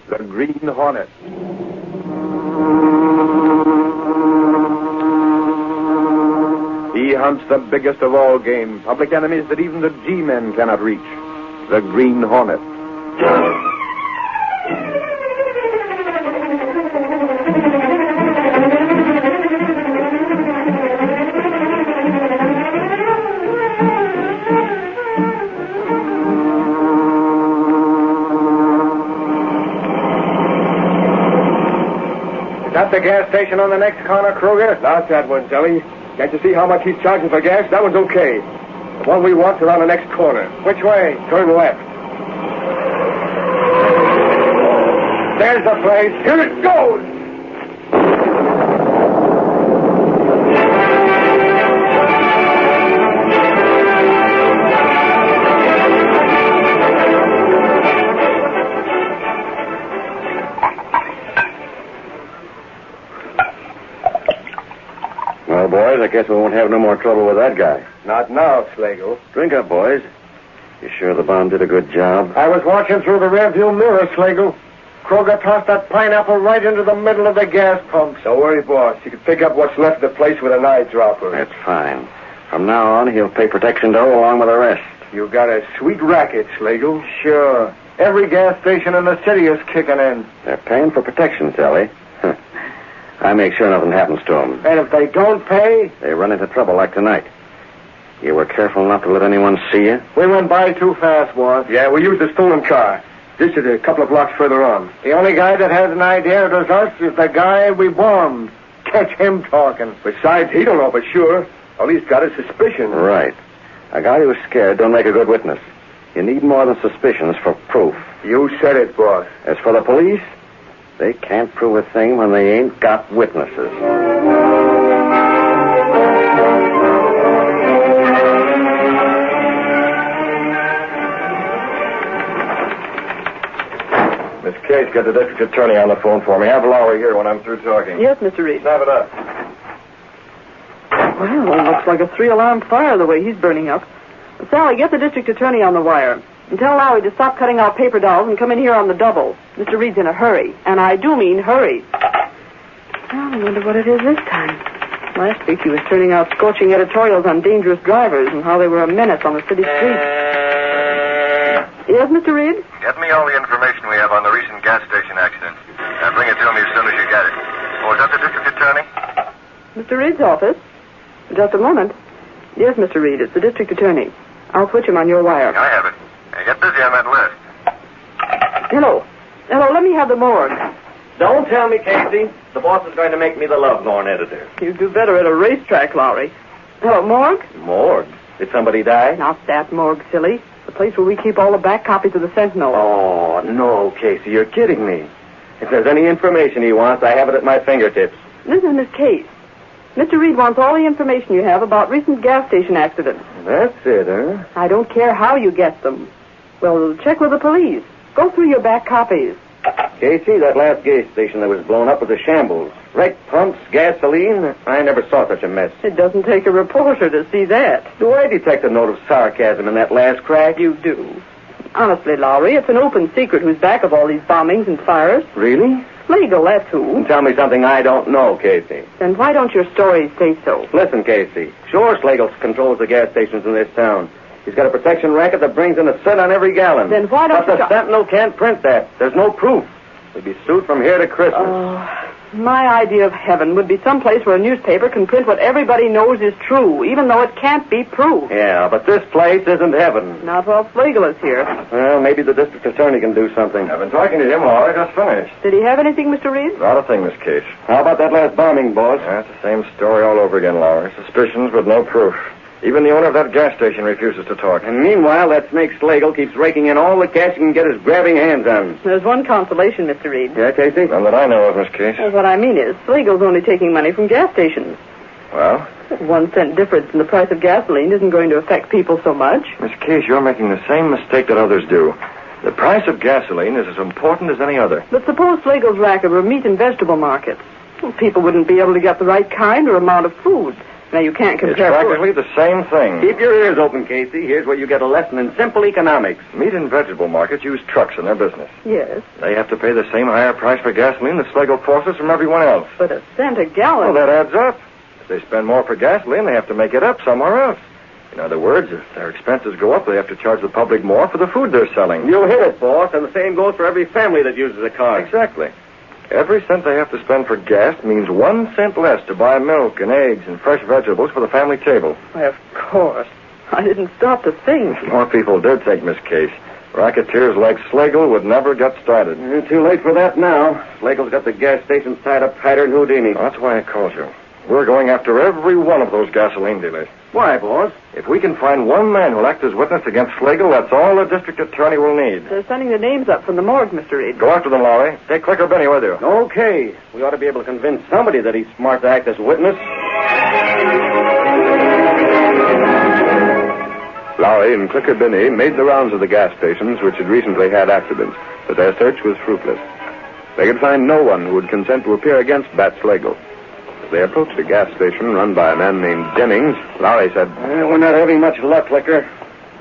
the Green Hornet. He hunts the biggest of all game, public enemies that even the G-men cannot reach, the Green Hornet. Is that the gas station on the next corner, Kruger? Not that one, Jelly. Can't you see how much he's charging for gas? That one's okay. The one we want's around the next corner. Which way? Turn left. There's the place. Here it goes! Well, boys, I guess we won't have no more trouble with that guy. Not now, Slagle. Drink up, boys. You sure the bomb did a good job? I was watching through the rearview mirror, Slagle. Kruger tossed that pineapple right into the middle of the gas pump. Don't worry, boss. You can pick up what's left of the place with an eyedropper. That's fine. From now on, he'll pay protection dough along with the rest. You got a sweet racket, Slagle. Sure. Every gas station in the city is kicking in. They're paying for protection, Sally. I make sure nothing happens to them. And if they don't pay? They run into trouble like tonight. You were careful not to let anyone see you? We went by too fast, boss. Yeah, we used a stolen car. This is a couple of blocks further on. The only guy that has an idea it was us is the guy we bombed. Catch him talking. Besides, he don't know for sure. All he's got is suspicion. Right. A guy who's scared don't make a good witness. You need more than suspicions for proof. You said it, boss. As for the police, they can't prove a thing when they ain't got witnesses. Miss Case, get the district attorney on the phone for me. Have Lowry here when I'm through talking. Yes, Mr. Reid. Snap it up. Well, it looks like a 3-alarm fire the way he's burning up. Sally, get the district attorney on the wire. And tell Lowry to stop cutting out paper dolls and come in here on the double. Mr. Reed's in a hurry. And I do mean hurry. Well, I wonder what it is this time. Last week he was turning out scorching editorials on dangerous drivers and how they were a menace on the city streets. Yes, Mr. Reid? Get me all the information we have on the recent gas station accident. And bring it to me as soon as you get it. Oh, is that the district attorney? Mr. Reed's office? Just a moment. Yes, Mr. Reid, it's the district attorney. I'll switch him on your wire. I have it. Get busy on that list. Hello, let me have the morgue. Don't tell me, Casey. The boss is going to make me the love-lorn editor. You'd do better at a racetrack, Lowry. Hello, morgue? Morgue? Did somebody die? Not that morgue, silly. The place where we keep all the back copies of the Sentinel. Oh, no, Casey, you're kidding me. If there's any information he wants, I have it at my fingertips. This is Miss Case. Mr. Reid wants all the information you have about recent gas station accidents. That's it, huh? I don't care how you get them. Well, check with the police. Go through your back copies. Casey, that last gas station that was blown up was a shambles. Wrecked pumps, gasoline. I never saw such a mess. It doesn't take a reporter to see that. Do I detect a note of sarcasm in that last crack? You do. Honestly, Lowry, it's an open secret who's back of all these bombings and fires. Really? Legal, that's who. Tell me something I don't know, Casey. Then why don't your stories say so? Listen, Casey. Sure, Slagle controls the gas stations in this town. He's got a protection racket that brings in a cent on every gallon. Then why don't But the Sentinel can't print that. There's no proof. We'd be sued from here to Christmas. My idea of heaven would be someplace where a newspaper can print what everybody knows is true, even though it can't be proved. Yeah, but this place isn't heaven. Not while Slagle is here. Well, maybe the district attorney can do something. I've been talking to him all. I just finished. Did he have anything, Mr. Reid? Not a thing, Miss Case. How about that last bombing, boss? That's the same story all over again, Lowry. Suspicions with no proof. Even the owner of that gas station refuses to talk. And meanwhile, that snake Slagle keeps raking in all the cash he can get his grabbing hands on. There's one consolation, Mr. Reid. Yeah, Casey? None that I know of, Miss Case. Well, what I mean is, Slagle's only taking money from gas stations. Well? 1 cent difference in the price of gasoline isn't going to affect people so much. Miss Case, you're making the same mistake that others do. The price of gasoline is as important as any other. But suppose Slagle's racket were meat and vegetable markets. Well, people wouldn't be able to get the right kind or amount of food. Now, you can't It's compare... practically the same thing. Keep your ears open, Casey. Here's where you get a lesson in simple economics. Meat and vegetable markets use trucks in their business. Yes, They have to pay the same higher price for gasoline that Schlegel forces from everyone else. but a cent a gallon... Well, that adds up. If they spend more for gasoline, they have to make it up somewhere else. In other words, if their expenses go up, they have to charge the public more for the food they're selling. You hit it, boss, and the same goes for every family that uses a car. Exactly. Every cent they have to spend for gas means 1 cent less to buy milk and eggs and fresh vegetables for the family table. Why, of course. I didn't stop to think. More people did take Miss Case. Racketeers like Schlegel would never get started. Too late for that now. Schlegel's got the gas stations tied up tighter than Houdini. That's why I called you. We're going after every one of those gasoline dealers. Why, boss? If we can find one man who'll act as witness against Schlegel, that's all the district attorney will need. They're sending the names up from the morgue, Mr. Reid. Go after them, Lowry. Take Clicker Benny with you. Okay. We ought to be able to convince somebody that he's smart to act as witness. Lowry and Clicker Binney made the rounds of the gas stations which had recently had accidents, but their search was fruitless. They could find no one who would consent to appear against Bat Schlegel. As they approached a gas station run by a man named Jennings, Lowry said, We're not having much luck, Clicker.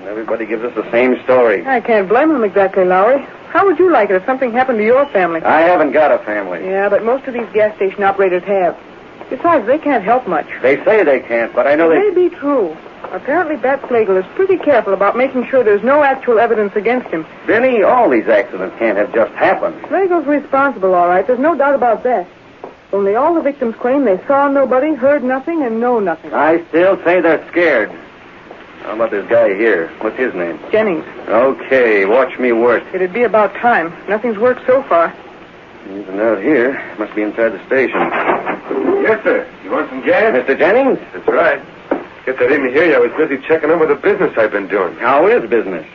Everybody gives us the same story. I can't blame them exactly, Lowry. How would you like it if something happened to your family? I haven't got a family. Yeah, but most of these gas station operators have. Besides, they can't help much. They say they can't, but I know It may be true. Apparently, Bat Schlegel is pretty careful about making sure there's no actual evidence against him. Benny, all these accidents can't have just happened. Schlegel's responsible, all right. There's no doubt about that. Only all the victims claim they saw nobody, heard nothing, and know nothing. I still say they're scared. How about this guy here? What's his name? Jennings. Okay, watch me work. It'd be about time. Nothing's worked so far. He's out here. Must be inside the station. Yes, sir. You want some gas? Mr. Jennings? That's right. Guess I didn't hear you. I was busy checking over the business I've been doing. How is business?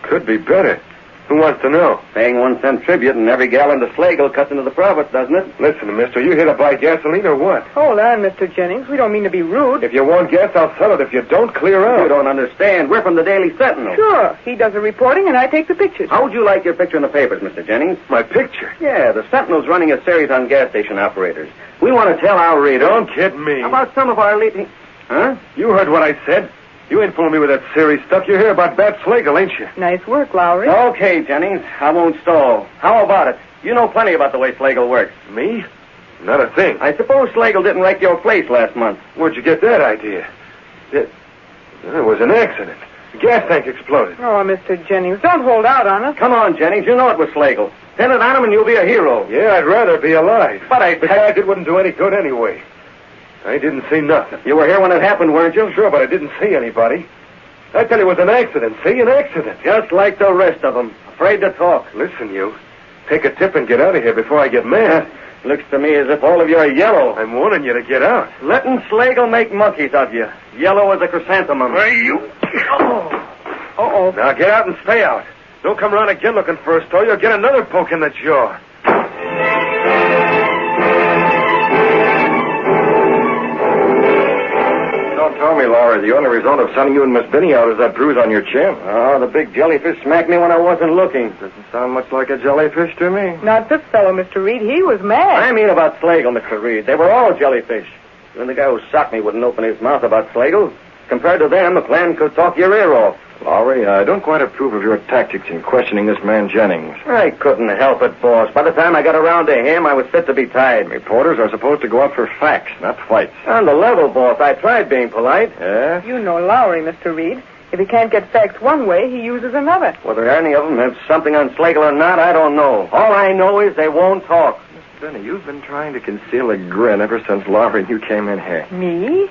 Could be better. Who wants to know? Paying 1 cent tribute and every gallon to Schlegel cuts into the profits, doesn't it? Listen, mister, are you here to buy gasoline or what? Hold on, Mr. Jennings. We don't mean to be rude. If you want gas, I'll sell it. If you don't, clear out. You don't understand. We're from the Daily Sentinel. Sure. He does the reporting, and I take the pictures. How would you like your picture in the papers, Mr. Jennings? My picture? Yeah, the Sentinel's running a series on gas station operators. We want to tell our readers... Don't kid me. About some of our leading... Huh? You heard what I said. You ain't fooling me with that serious stuff. You hear about Bat Schlegel, ain't you? Nice work, Lowry. Okay, Jennings. I won't stall. How about it? You know plenty about the way Schlegel works. Me? Not a thing. I suppose Schlegel didn't wreck your place last month. Where'd you get that idea? It was an accident. The gas tank exploded. Oh, Mr. Jennings, don't hold out on us. Come on, Jennings. You know it was Schlegel. Pin it on him and you'll be a hero. Yeah, I'd rather be alive. But Besides, it wouldn't do any good anyway. I didn't see nothing. You were here when it happened, weren't you? Sure, but I didn't see anybody. I tell you, it was an accident. See, an accident. Just like the rest of them. Afraid to talk. Listen, you. Take a tip and get out of here before I get mad. Looks to me as if all of you are yellow. I'm warning you to get out. Letting Schlegel make monkeys of you. Yellow as a chrysanthemum. Hey, you. Uh-oh. Now get out and stay out. Don't come around again looking for a store. You'll get another poke in the jaw. Don't tell me, Laura, the only result of sending you and Miss Binney out is that bruise on your chin. Oh, the big jellyfish smacked me when I wasn't looking. Doesn't sound much like a jellyfish to me. Not this fellow, Mr. Reid. He was mad. I mean about Schlegel, Mr. Reid. They were all jellyfish. Even the guy who socked me wouldn't open his mouth about Schlegel. Compared to them, the plan could talk your ear off. Lowry, I don't quite approve of your tactics in questioning this man Jennings. I couldn't help it, boss. By the time I got around to him, I was fit to be tied. Reporters are supposed to go out for facts, not fights. On the level, boss. I tried being polite. Yeah? You know Lowry, Mr. Reid. If he can't get facts one way, he uses another. Whether any of them have something on Schlegel or not, I don't know. All I know is they won't talk. Miss Binney, you've been trying to conceal a grin ever since Lowry and you came in here. Me?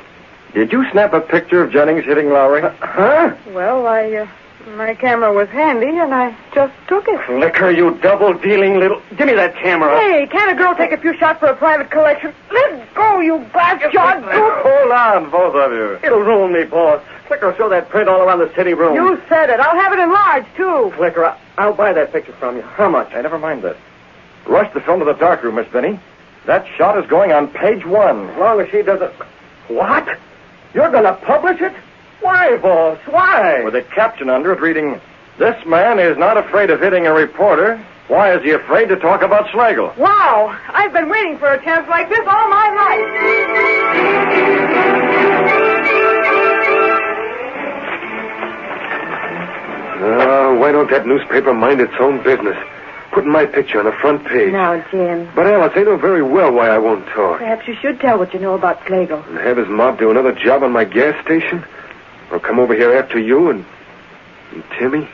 Did you snap a picture of Jennings hitting Lowry? Huh? Well, my camera was handy, and I just took it. Liquor, you double-dealing little... Give me that camera. Hey, can't a girl take a few shots for a private collection? Let go, you bastard! Hold on, both of you. It'll ruin me, boss. Liquor, show that print all around the city room. You said it. I'll have it enlarged, too. Liquor, I'll buy that picture from you. How much? Hey, never mind that. Rush the film to the darkroom, Miss Binney. That shot is going on page 1. As long as she doesn't... What? You're going to publish it? Why, boss? Why? With a caption under it reading, "This man is not afraid of hitting a reporter. Why is he afraid to talk about Schlegel?" Wow! I've been waiting for a chance like this all my life. Why don't that newspaper mind its own business? Putting my picture on the front page. Now, Jim. But, Alice, I know very well why I won't talk. Perhaps you should tell what you know about Schlegel. And have his mob do another job on my gas station? Or come over here after you and Timmy?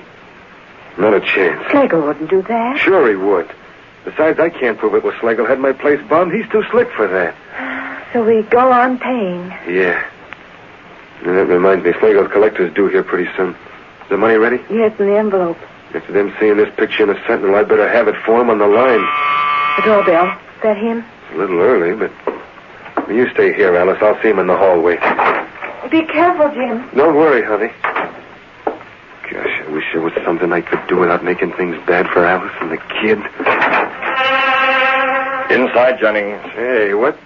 Not a chance. Schlegel wouldn't do that. Sure he would. Besides, I can't prove it was Schlegel had my place bombed. He's too slick for that. So we go on paying. Yeah. And that reminds me, Schlegel's collector's due here pretty soon. Is the money ready? Yes, in the envelope. After them seeing this picture in the Sentinel, I'd better have it for him on the line. The doorbell. Is that him? It's a little early, but... You stay here, Alice. I'll see him in the hallway. Be careful, Jim. Don't worry, honey. Gosh, I wish there was something I could do without making things bad for Alice and the kid. Inside, Jennings. Hey, what?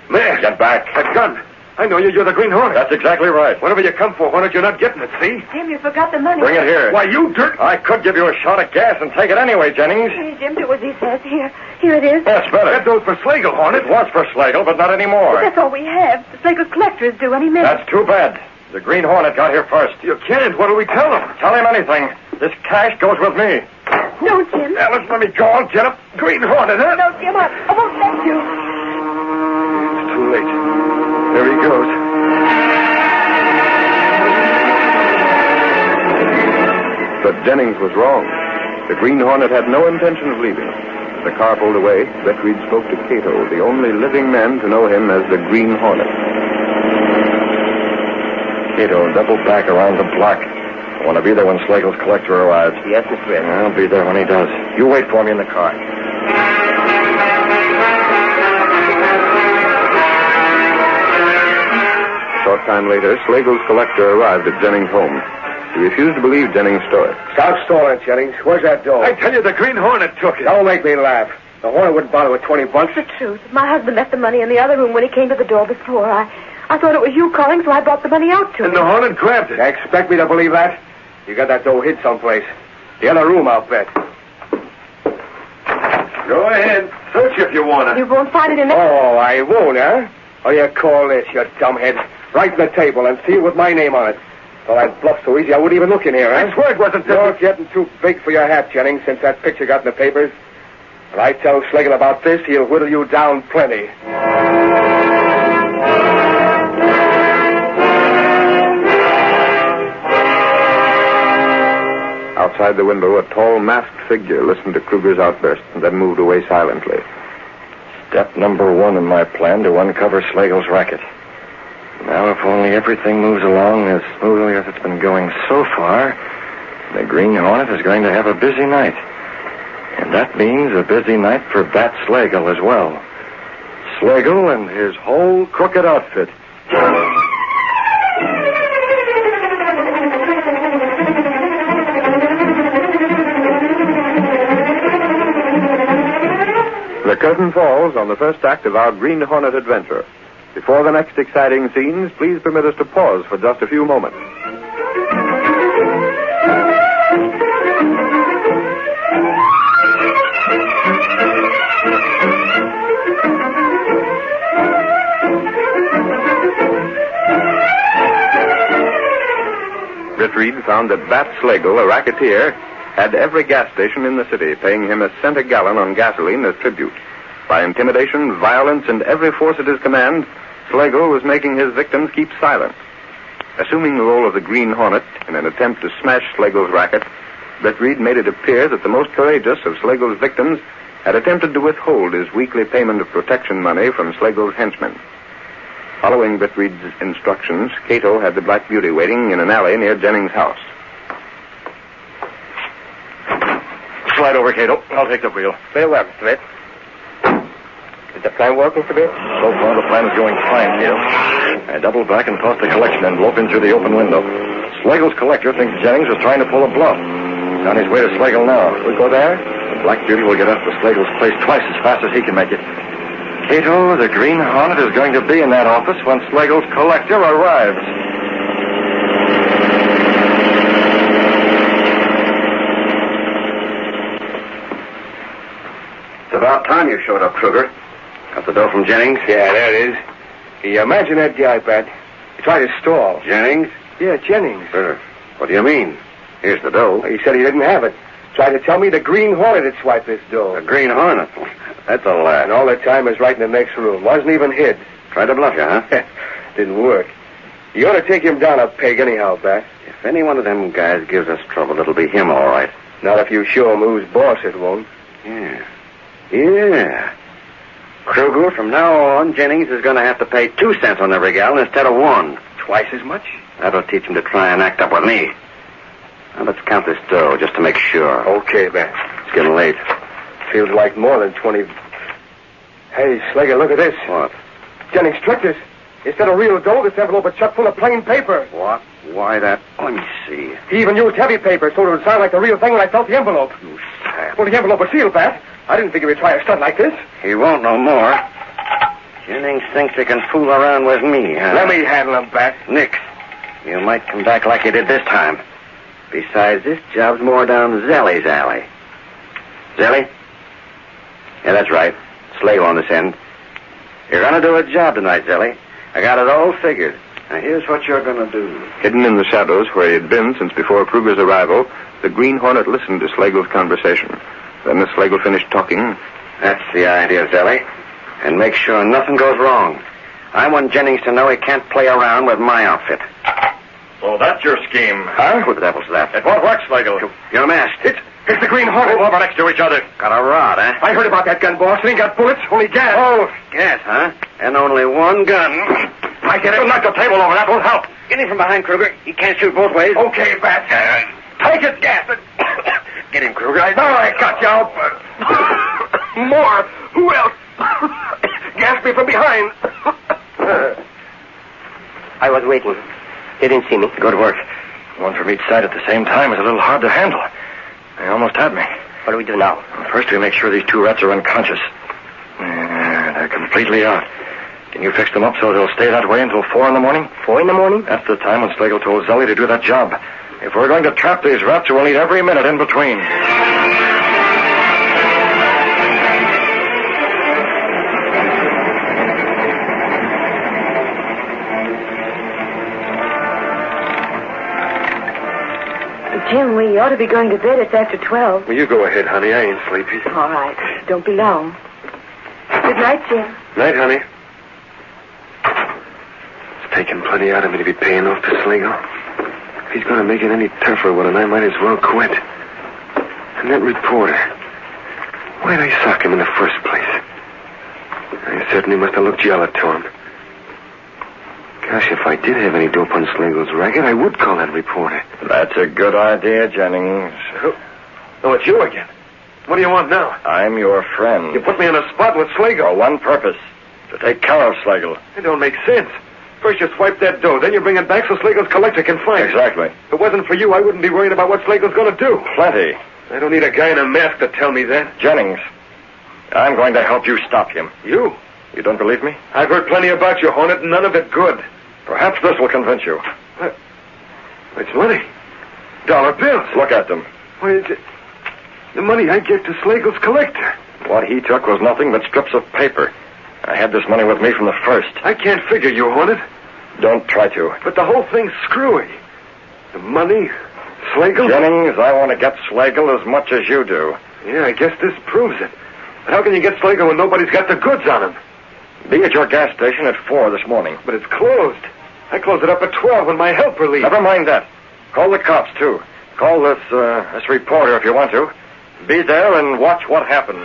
Man! Get back. That gun! I know you. You're the Green Hornet. That's exactly right. Whatever you come for, Hornet, you're not getting it, see? Jim, you forgot the money. Bring it here. Why, you dirt... I could give you a shot of gas and take it anyway, Jennings. Please, Jim, do as he says. Here it is. That's better. That goes for Schlegel, Hornet. It was for Schlegel, but not anymore. That's all we have. The Schlegel's collector is due any minute. That's too bad. The Green Hornet got here first. You can't. What do we tell him? Tell him anything. This cash goes with me. No, Jim. Alice, let me go. I'll get him. Green Hornet, huh? No, Jim, I won't let you. It's too late. There he goes. But Jennings was wrong. The Green Hornet had no intention of leaving. As the car pulled away, Britt Reid spoke to Kato, the only living man to know him as the Green Hornet. Kato, double back around the block. I want to be there when Schlegel's collector arrives. Yes, Mr. Reid. I'll be there when he does. You wait for me in the car. Short time later, Schlegel's collector arrived at Jennings' home. He refused to believe Jennings' story. Stop stalling, Jennings. Where's that door? I tell you, the Green Hornet took it. Don't make me laugh. The Hornet wouldn't bother with $20. It's the truth. My husband left the money in the other room when he came to the door before. I thought it was you calling, so I brought the money out to him. And the Hornet grabbed it. Expect me to believe that? You got that dough hid someplace. The other room, I'll bet. Go ahead. Search if you want to. You won't find it in there? Oh, I won't, huh? Oh, you call this, you dumbhead. Right in the table and seal with my name on it. Well, that bluff so easy, I wouldn't even look in here, huh? I swear it wasn't... You're getting too big for your hat, Jennings, since that picture got in the papers. When I tell Schlegel about this, he'll whittle you down plenty. Outside the window, a tall, masked figure listened to Kruger's outburst and then moved away silently. Step number 1 in my plan to uncover Schlegel's racket. Now, if only everything moves along as smoothly as it's been going so far, the Green Hornet is going to have a busy night. And that means a busy night for Bat Schlegel as well. Schlegel and his whole crooked outfit. The curtain falls on the first act of our Green Hornet adventure. Before the next exciting scenes, please permit us to pause for just a few moments. Britt Reid found that Bat Schlegel, a racketeer, had every gas station in the city paying him a cent a gallon on gasoline as tribute. By intimidation, violence, and every force at his command, Schlegel was making his victims keep silent. Assuming the role of the Green Hornet in an attempt to smash Schlegel's racket, Britt Reid made it appear that the most courageous of Schlegel's victims had attempted to withhold his weekly payment of protection money from Schlegel's henchmen. Following Britt Reid's instructions, Kato had the Black Beauty waiting in an alley near Jennings' house. Slide over, Kato. I'll take the wheel. Very well, Mr. Reid. Is the plan working, Mr. Reid? So far, the plan is going fine, Kato. I doubled back and tossed the collection envelope in through the open window. Schlegel's collector thinks Jennings was trying to pull a bluff. He's on his way to Schlegel now. We go there? The Black Beauty will get up to Schlegel's place twice as fast as he can make it. Kato, the Green Hornet is going to be in that office when Schlegel's collector arrives. It's about time you showed up, Kruger. Got the dough from Jennings? Yeah, there it is. Can you imagine that guy, Pat? He tried to stall. Jennings? Yeah, Jennings. What do you mean? Here's the dough. He said he didn't have it. Tried to tell me the Green Hornet had swiped this dough. The Green Hornet. That's a lie. And all the time was right in the next room. Wasn't even hid. Tried to bluff you, huh? Didn't work. You ought to take him down a peg anyhow, Bat. If any one of them guys gives us trouble, it'll be him, all right. Not if you show him who's boss, it won't. Yeah. Kruger, from now on, Jennings is going to have to pay 2 cents on every gallon instead of 1. Twice as much? That'll teach him to try and act up with me. Now, let's count this dough just to make sure. Okay, Bat. It's getting late. Feels like more than 20... Hey, Slager, look at this. What? Jennings tricked us. Instead of real dough, this envelope is chock full of plain paper. What? Why that? Let me see. He even used heavy paper so it would sound like the real thing when I felt the envelope. You sap. Well, the envelope was sealed, Bat. I didn't think he would try a stunt like this. He won't no more. Jennings thinks he can fool around with me, huh? Let me handle him, Bat. Nix. You might come back like you did this time. Besides, this job's more down Zelly's alley. Zelly? Yeah, that's right. Slagle on this end. You're going to do a job tonight, Zelly. I got it all figured. Now, here's what you're going to do. Hidden in the shadows where he had been since before Kruger's arrival, the Green Hornet listened to Slagle's conversation. Then as Slagle finished talking... That's the idea, Zelly. And make sure nothing goes wrong. I want Jennings to know he can't play around with my outfit. So that's your scheme. Huh? Who the devil's that? It won't work, Slagle. You're masked. It's the Green Hornet. Move over next to each other. Got a rod, huh? I heard about that gun, boss. It ain't got bullets, only gas. Oh, gas, huh? And only one gun. I get it. You'll knock the table over. That won't help. Get him from behind, Kruger. He can't shoot both ways. Okay, Bat. Take it, gas. Get him, Kruger. All right, got you. More. Who else? Gas me from behind. I was waiting. They didn't see me. Good work. One from each side at the same time is a little hard to handle. They almost had me. What do we do now? First, we make sure these 2 rats are unconscious. They're completely out. Can you fix them up so they'll stay that way until 4 in the morning? 4 in the morning? That's the time when Slagle told Zelly to do that job. If we're going to trap these rats, we'll need every minute in between. Jim, we ought to be going to bed. It's after 12. Well, you go ahead, honey. I ain't sleepy. All right. Don't be long. Good night, Jim. Night, honey. It's taking plenty out of me to be paying off to Slagle. If he's going to make it any tougher with it, I might as well quit. And that reporter, why'd I sock him in the first place? I certainly must have looked yellow to him. Gosh, if I did have any dope on Slagle's racket, I would call that reporter. That's a good idea, Jennings. Oh, it's you again. What do you want now? I'm your friend. You put me on a spot with For Slagle. one purpose. To take care of Slagle. It don't make sense. First you swipe that dough, then you bring it back so Slagle's collector can find it. Exactly. If it wasn't for you, I wouldn't be worried about what Slagle's going to do. Plenty. I don't need a guy in a mask to tell me that. Jennings, I'm going to help you stop him. You? You don't believe me? I've heard plenty about you, Hornet, and none of it good. Perhaps this will convince you. It's money. Dollar bills. Look at them. Why is it? The money I get to Slagle's collector. What he took was nothing but strips of paper. I had this money with me from the first. I can't figure you, Hornet. Don't try to. But the whole thing's screwy. The money, Slagle. Jennings, I want to get Slagle as much as you do. Yeah, I guess this proves it. But how can you get Slagle when nobody's got the goods on him? Be at your gas station at 4 this morning. But it's closed. I close it up at 12 when my helper leaves. Never mind that. Call the cops, too. Call this reporter if you want to. Be there and watch what happens.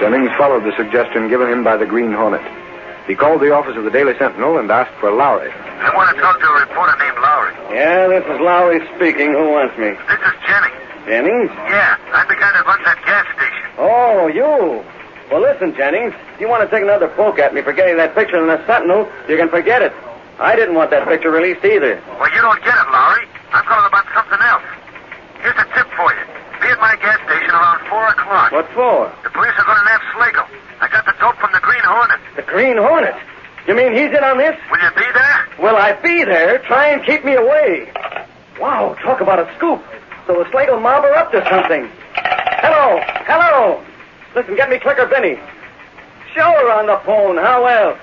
Jennings followed the suggestion given him by the Green Hornet. He called the office of the Daily Sentinel and asked for Lowry. I want to talk to a reporter named Lowry. Yeah, this is Lowry speaking. Who wants me? This is Jennings. Jennings? Yeah, I'm the guy that runs that gas station. Oh, you. Well, listen, Jennings. If you want to take another poke at me for getting that picture in the Sentinel, you can forget it. I didn't want that picture released either. Well, you don't get it, Lowry. I'm calling about something else. Here's a tip for you. Be at my gas station around 4 o'clock. What for? The police are going to nab Slagle. I got the dope from the Green Hornet. The Green Hornet? You mean he's in on this? Will you be there? Will I be there? Try and keep me away. Wow, talk about a scoop. So the Slagle mob are up to something. Hello. Listen, get me Clicker Benny. Show her on the phone. How else?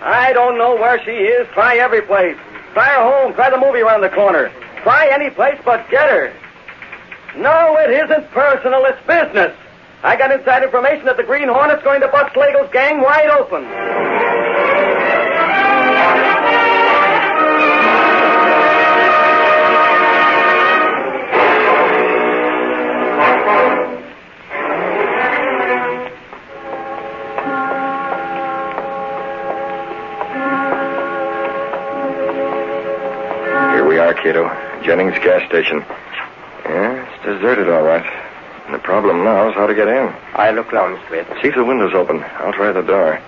I don't know where she is. Try every place. Try her home. Try the movie around the corner. Try any place but get her. No, it isn't personal. It's business. I got inside information that the Green Hornet's going to bust Slagle's gang wide open. Here we are, Kato. Jennings gas station. Yeah, it's deserted, all right. The problem now is how to get in. I'll look around, Mr. Wade. See if the window's open. I'll try the door.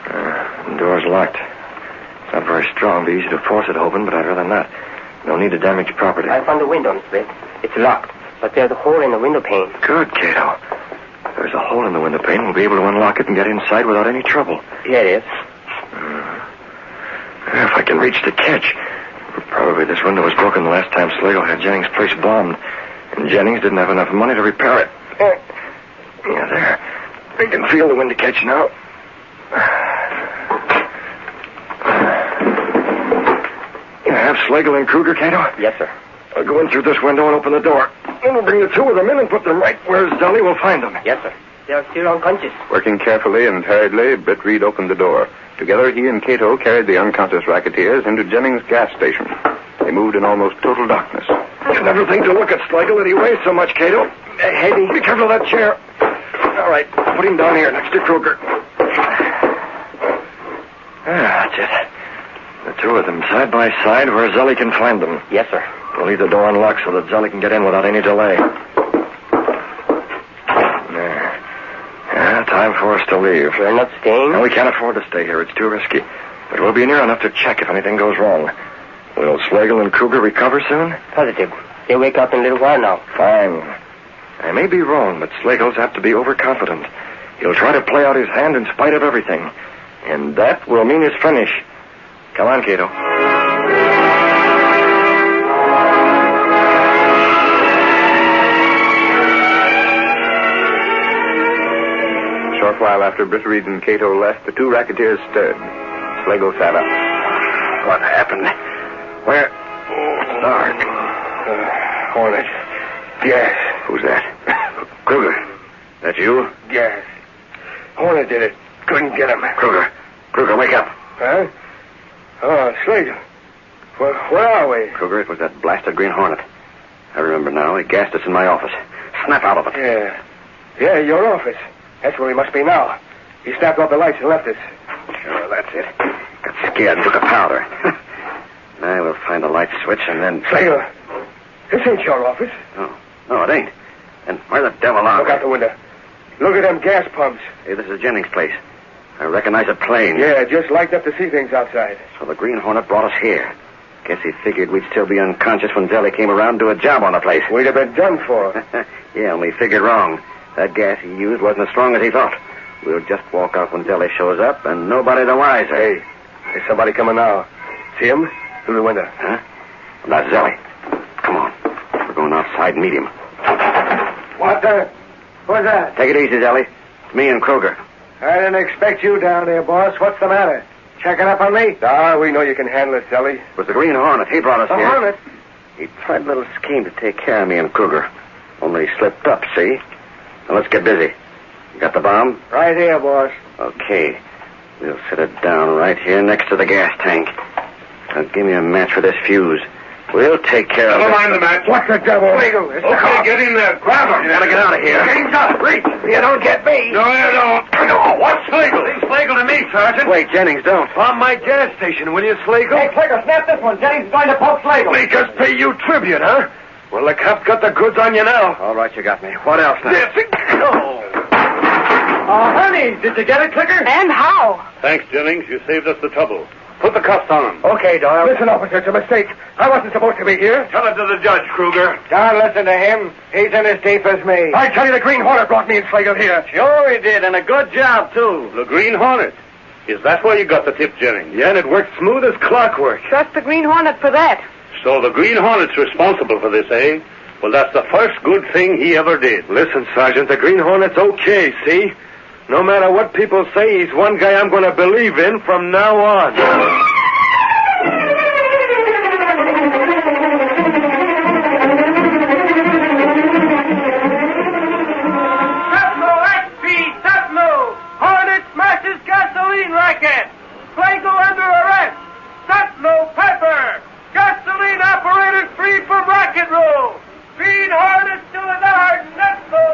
The door's locked. It's not very strong. It'd be easy to force it open, but I'd rather not. No need to damage property. I found the window, Mr. Wade. It's locked, but there's a hole in the window pane. Good, Kato. If there's a hole in the window pane, we'll be able to unlock it and get inside without any trouble. Here it is. If I can reach the catch. Probably this window was broken the last time Slagle had Jennings' place bombed. And Jennings didn't have enough money to repair it. Yeah, there. I can feel the wind catch now. You have Slagle and Kruger, Kato? Yes, sir. I'll go in through this window and open the door. Then we'll bring the two of them in and put them right where Zelly will find them. Yes, sir. They're still unconscious. Working carefully and hurriedly, Britt Reid opened the door. Together, he and Kato carried the unconscious racketeers into Jennings' gas station. They moved in almost total darkness. You never think to look at Slagle that he weighs so much, Kato. Hey, be careful of that chair. All right, put him down here next to Kruger. That's it. The two of them side by side where Zelly can find them. Yes, sir. We'll leave the door unlocked so that Zelly can get in without any delay. There. Yeah, time for us to leave. We're not staying? No, we can't afford to stay here. It's too risky. But we'll be near enough to check if anything goes wrong. Will Slagle and Kruger recover soon? Positive. They'll wake up in a little while now. Fine. I may be wrong, but Slagle's apt to be overconfident. He'll try to play out his hand in spite of everything. And that will mean his finish. Come on, Kato. A short while after Britt Reid and Kato left, the two racketeers stirred. Slagle sat up. What happened? Where? Oh, dark. Hornet. Gas. Who's that? Kruger. That you? Gas. Hornet did it. Couldn't get him. Kruger, wake up. Huh? Oh, Slagle. Where are we? Kruger, it was that blasted Green Hornet. I remember now. He gassed us in my office. Snap out of it. Yeah, your office. That's where we must be now. He snapped off the lights and left us. Sure, that's it. Got scared and took a powder. Now we'll find the light switch and then... Slagle, this ain't your office. No, it ain't. And where the devil are Look we? out the window. Look at them gas pumps. Hey, this is Jennings' place. I recognize a plane. Yeah, just lighted up to see things outside. So the Green Hornet brought us here. Guess he figured we'd still be unconscious when Zelly came around to do a job on the place. We'd have been done for. Yeah, only he figured wrong. That gas he used wasn't as strong as he thought. We'll just walk out when Zelly shows up, and nobody the wiser. Hey, there's somebody coming now. See him? Through the window. Huh? Well, that's Zelly. Come on. We're going outside and meet him. What the? What's that? Take it easy, Zelly. It's me and Kruger. I didn't expect you down there, boss. What's the matter? Checking up on me? Ah, we know you can handle it, Zelly. It was the Green Hornet. He brought us The here. Hornet? He tried a little scheme to take care of me and Kruger. Only he slipped up, see? Now let's get busy. You got the bomb? Right here, boss. Okay. We'll set it down right here next to the gas tank. Now give me a match for this fuse. We'll take care of it. Never mind the match. What the devil? Okay, get in there. Grab him. You gotta get out of here. Hands up. Reach. You don't get me. No, you don't. No, what's Slagle? He's Slagle to me, Sergeant. Wait, Jennings, don't. On my gas station, will you, Slagle? Hey, Clicker, snap this one. Jennings is going to poke Slagle. Make us pay you tribute, huh? Well, the cop's got the goods on you now. All right, you got me. What else now? Yes. Oh. Oh, honey, did you get it, Clicker? And how? Thanks, Jennings. You saved us the trouble. Put the cuffs on him. Okay, Doyle. Listen, officer, it's a mistake. I wasn't supposed to be here. Tell it to the judge, Kruger. Don't listen to him. He's in as deep as me. I tell you, the Green Hornet brought me and Slagle here. Sure he did, and a good job, too. The Green Hornet. Is that where you got the tip, Jennings? Yeah, and it worked smooth as clockwork. Trust the Green Hornet for that. So the Green Hornet's responsible for this, eh? Well, that's the first good thing he ever did. Listen, Sergeant, the Green Hornet's okay, see? No matter what people say, he's one guy I'm going to believe in from now on. Hornet smashes gasoline racket. Flagel under arrest. Sentinel Pepper. Gasoline operated free from racket roll. Green Hornet to the yard. Sentinel.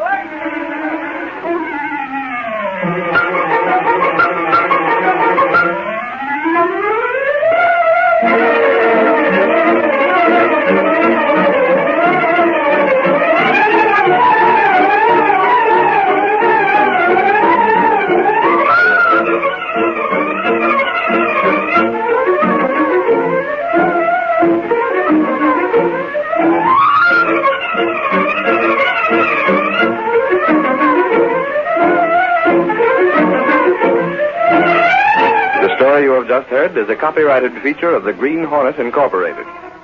The story you have just heard is a copyrighted feature of the Green Hornet Incorporated.